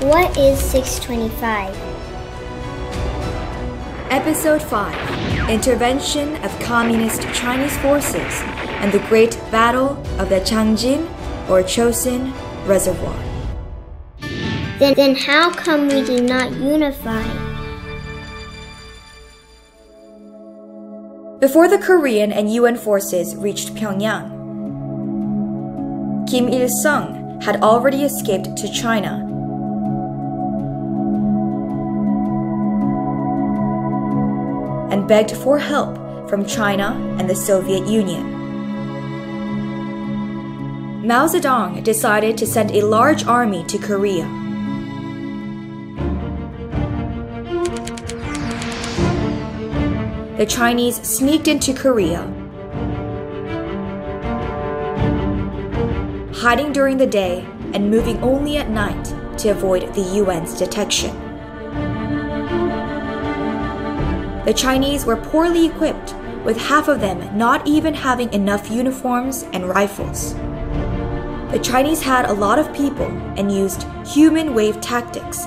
What is 625? Episode 5: Intervention of Communist Chinese Forces and the Great Battle of the Changjin or Chosin Reservoir. Then how come we did not unify? Before the Korean and UN forces reached Pyongyang, Kim Il-sung had already escaped to China. And begged for help from China and the Soviet Union. Mao Zedong decided to send a large army to Korea. The Chinese sneaked into Korea, hiding during the day and moving only at night to avoid the UN's detection. The Chinese were poorly equipped, with half of them not even having enough uniforms and rifles. The Chinese had a lot of people and used human wave tactics,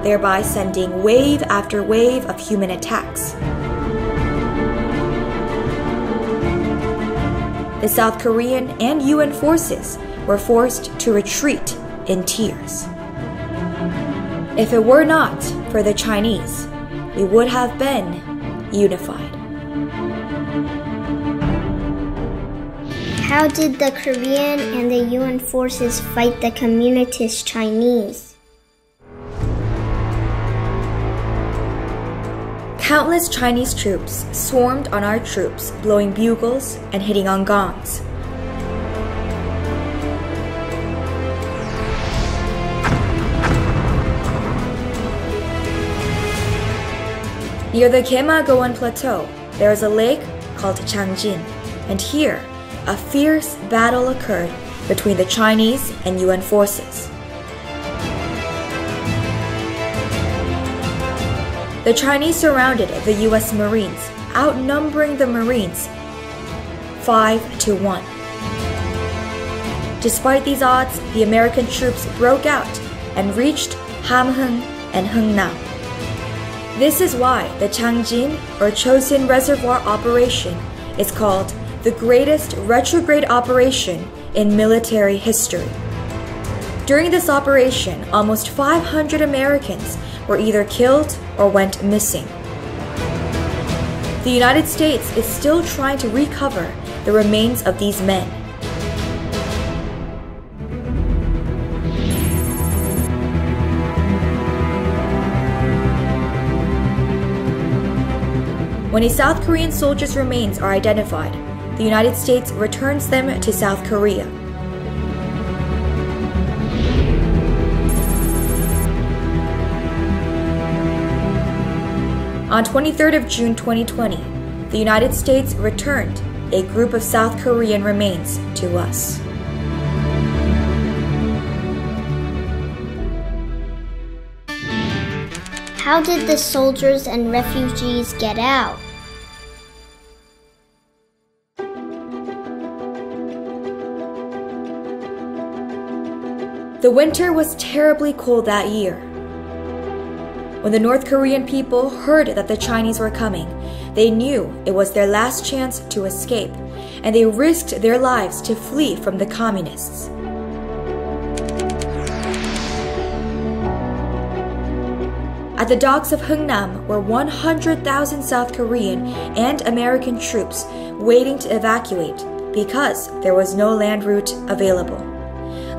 thereby sending wave after wave of human attacks. The South Korean and UN forces were forced to retreat in tears. If it were not for the Chinese, we would have been unified. How did the Korean and the UN forces fight the communist Chinese? Countless Chinese troops swarmed on our troops, blowing bugles and hitting on gongs. Near the Gyeonggi Plateau, there is a lake called Changjin, and here, a fierce battle occurred between the Chinese and UN forces. The Chinese surrounded the US Marines, outnumbering the Marines 5-1. Despite these odds, the American troops broke out and reached Hamhung and Hungnam. This is why the Changjin or Chosin Reservoir operation is called the greatest retrograde operation in military history. During this operation, almost 500 Americans were either killed or went missing. The United States is still trying to recover the remains of these men. When a South Korean soldier's remains are identified, the United States returns them to South Korea. On 23rd of June 2020, the United States returned a group of South Korean remains to us. How did the soldiers and refugees get out? The winter was terribly cold that year. When the North Korean people heard that the Chinese were coming, they knew it was their last chance to escape, and they risked their lives to flee from the communists. At the docks of Hungnam were 100,000 South Korean and American troops waiting to evacuate because there was no land route available.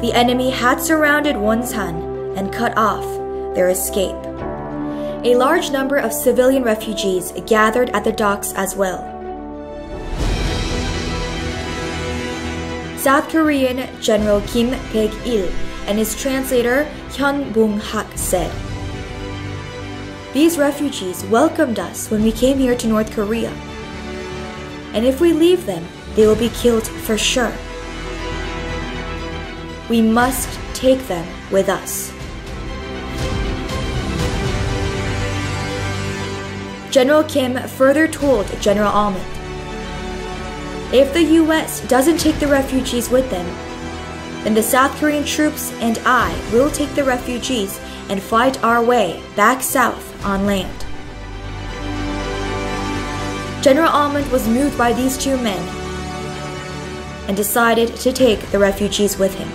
The enemy had surrounded Wonsan and cut off their escape. A large number of civilian refugees gathered at the docks as well. South Korean General Kim Baek-il and his translator Hyun Bong-hak said, "These refugees welcomed us when we came here to North Korea. And if we leave them, they will be killed for sure. We must take them with us." General Kim further told General Almond, "If the US doesn't take the refugees with them, then the South Korean troops and I will take the refugees and fight our way back south on land. General Almond was moved by these two men and decided to take the refugees with him.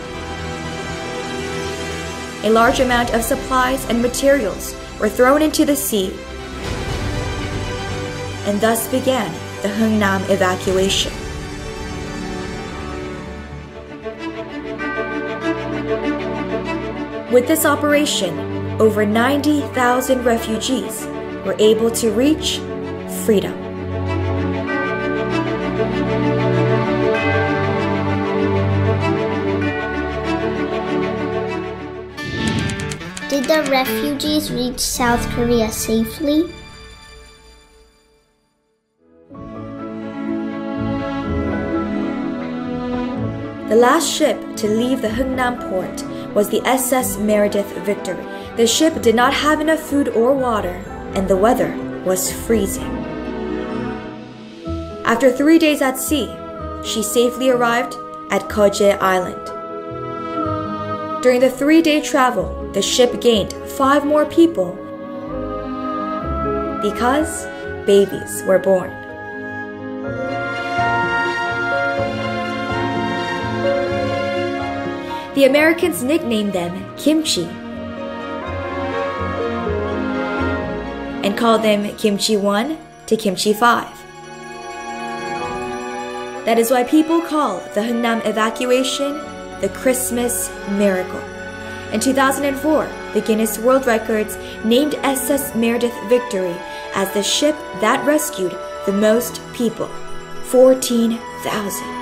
A large amount of supplies and materials were thrown into the sea, and thus began the Hungnam evacuation. With this operation, over 90,000 refugees were able to reach freedom. Did the refugees reach South Korea safely? The last ship to leave the Hungnam port was the SS Meredith Victory. The ship did not have enough food or water, and the weather was freezing. After 3 days at sea, she safely arrived at Koje Island. During the 3-day travel, the ship gained 5 more people because babies were born. The Americans nicknamed them Kimchi and called them Kimchi 1 to Kimchi 5. That is why people call the Hungnam evacuation the Christmas miracle. In 2004, the Guinness World Records named SS Meredith Victory as the ship that rescued the most people, 14,000.